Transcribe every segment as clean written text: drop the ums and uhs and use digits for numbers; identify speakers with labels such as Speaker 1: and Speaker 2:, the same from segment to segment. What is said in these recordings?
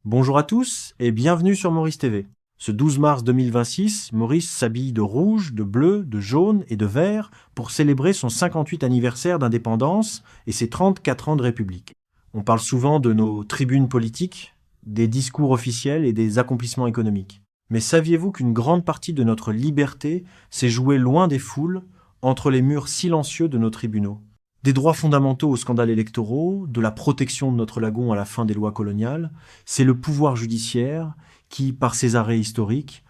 Speaker 1: Bonjour à tous et bienvenue sur Maurice TV. Ce 12 mars 2026, Maurice s'habille de rouge, de bleu, de jaune et de vert pour célébrer son 58 anniversaire d'indépendance et ses 34 ans de République. On parle souvent de nos tribunes politiques, des discours officiels et des accomplissements économiques. Mais saviez-vous qu'une grande partie de notre liberté s'est jouée loin des foules, entre les murs silencieux de nos tribunaux? Des droits fondamentaux aux scandales électoraux, de la protection de notre lagon à la fin des lois coloniales, c'est le pouvoir judiciaire qui, par ses arrêts historiques,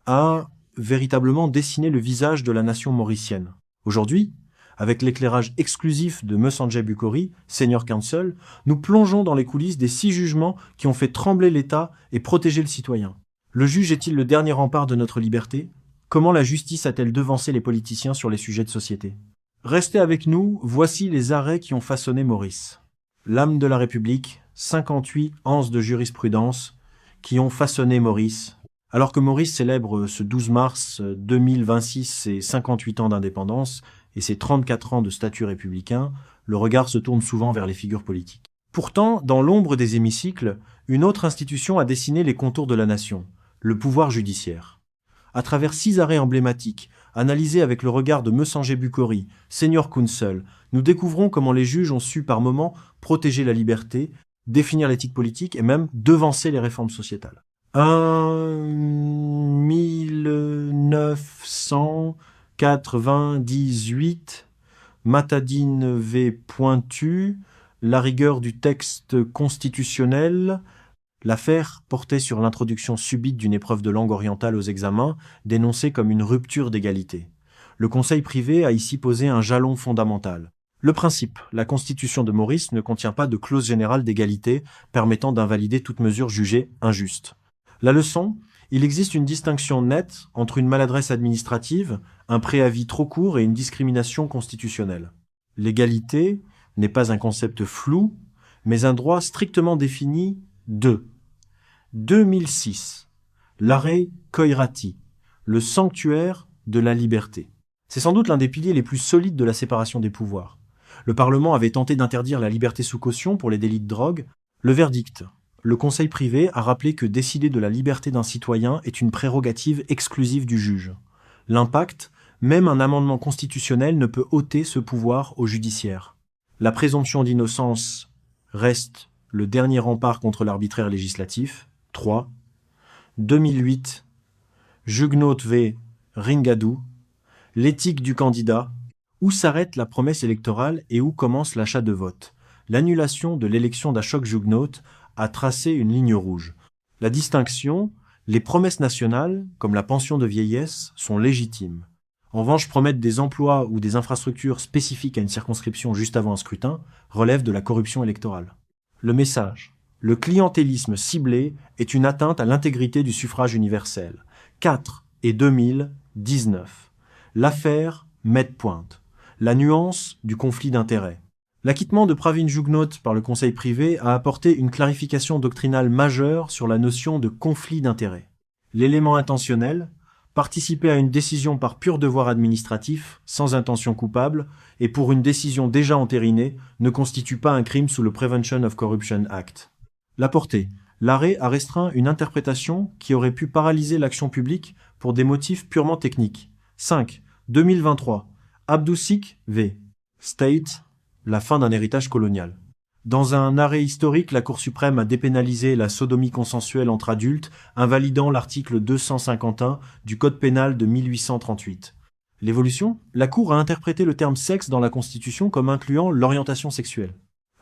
Speaker 1: a véritablement dessiné le visage de la nation mauricienne. Aujourd'hui, avec l'éclairage exclusif de Msandjé Bukori, Senior Counsel, nous plongeons dans les coulisses des 6 jugements qui ont fait trembler l'État et protéger le citoyen. Le juge est-il le dernier rempart de notre liberté? Comment la justice a-t-elle devancé les politiciens sur les sujets de société? Restez avec nous, voici les arrêts qui ont façonné Maurice. L'âme de la République, 58 anses de jurisprudence qui ont façonné Maurice. Alors que Maurice célèbre ce 12 mars 2026 ses 58 ans d'indépendance et ses 34 ans de statut républicain, le regard se tourne souvent vers les figures politiques. Pourtant, dans l'ombre des hémicycles, une autre institution a dessiné les contours de la nation, le pouvoir judiciaire. À travers 6 arrêts emblématiques, analysés avec le regard de Msandjé Bukori, Senior Counsel, nous découvrons comment les juges ont su par moments protéger la liberté, définir l'éthique politique et même devancer les réformes sociétales. 1998, Matadine v. Pointu, la rigueur du texte constitutionnel. L'affaire portait sur l'introduction subite d'une épreuve de langue orientale aux examens, dénoncée comme une rupture d'égalité. Le Conseil privé a ici posé un jalon fondamental. Le principe, la Constitution de Maurice ne contient pas de clause générale d'égalité permettant d'invalider toute mesure jugée injuste. La leçon, il existe une distinction nette entre une maladresse administrative, un préavis trop court et une discrimination constitutionnelle. L'égalité n'est pas un concept flou, mais un droit strictement défini de 2006, l'arrêt Koirati, le sanctuaire de la liberté. C'est sans doute l'un des piliers les plus solides de la séparation des pouvoirs. Le Parlement avait tenté d'interdire la liberté sous caution pour les délits de drogue. Le verdict, le Conseil privé a rappelé que décider de la liberté d'un citoyen est une prérogative exclusive du juge. L'impact, même un amendement constitutionnel ne peut ôter ce pouvoir au judiciaire. La présomption d'innocence reste le dernier rempart contre l'arbitraire législatif. 3. 2008, Jugnot v. Ringadou, l'éthique du candidat, où s'arrête la promesse électorale et où commence l'achat de vote. L'annulation de l'élection d'Ashok Jugnot a tracé une ligne rouge. La distinction, les promesses nationales, comme la pension de vieillesse, sont légitimes. En revanche, promettre des emplois ou des infrastructures spécifiques à une circonscription juste avant un scrutin relève de la corruption électorale. Le message. Le clientélisme ciblé est une atteinte à l'intégrité du suffrage universel. 4 et 2019. L'affaire Medpointe. La nuance du conflit d'intérêts. L'acquittement de Pravin Jugnot par le Conseil privé a apporté une clarification doctrinale majeure sur la notion de conflit d'intérêts. L'élément intentionnel, participer à une décision par pur devoir administratif, sans intention coupable, et pour une décision déjà entérinée, ne constitue pas un crime sous le Prevention of Corruption Act. La portée. L'arrêt a restreint une interprétation qui aurait pu paralyser l'action publique pour des motifs purement techniques. 5. 2023. Abdoussik v. State, la fin d'un héritage colonial. Dans un arrêt historique, la Cour suprême a dépénalisé la sodomie consensuelle entre adultes, invalidant l'article 251 du Code pénal de 1838. L'évolution, la Cour a interprété le terme sexe dans la Constitution comme incluant l'orientation sexuelle.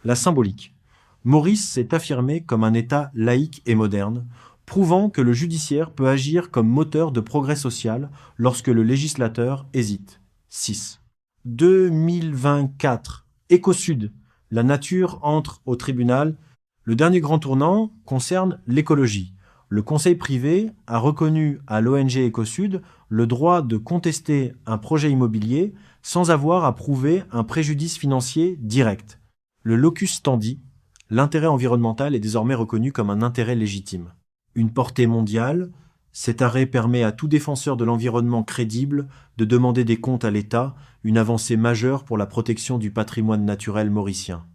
Speaker 1: La symbolique. Maurice s'est affirmé comme un État laïque et moderne, prouvant que le judiciaire peut agir comme moteur de progrès social lorsque le législateur hésite. 6. 2024. Écosud. La nature entre au tribunal. Le dernier grand tournant concerne l'écologie. Le Conseil privé a reconnu à l'ONG Écosud le droit de contester un projet immobilier sans avoir à prouver un préjudice financier direct. Le locus standi, l'intérêt environnemental est désormais reconnu comme un intérêt légitime. Une portée mondiale, cet arrêt permet à tout défenseur de l'environnement crédible de demander des comptes à l'État, une avancée majeure pour la protection du patrimoine naturel mauricien.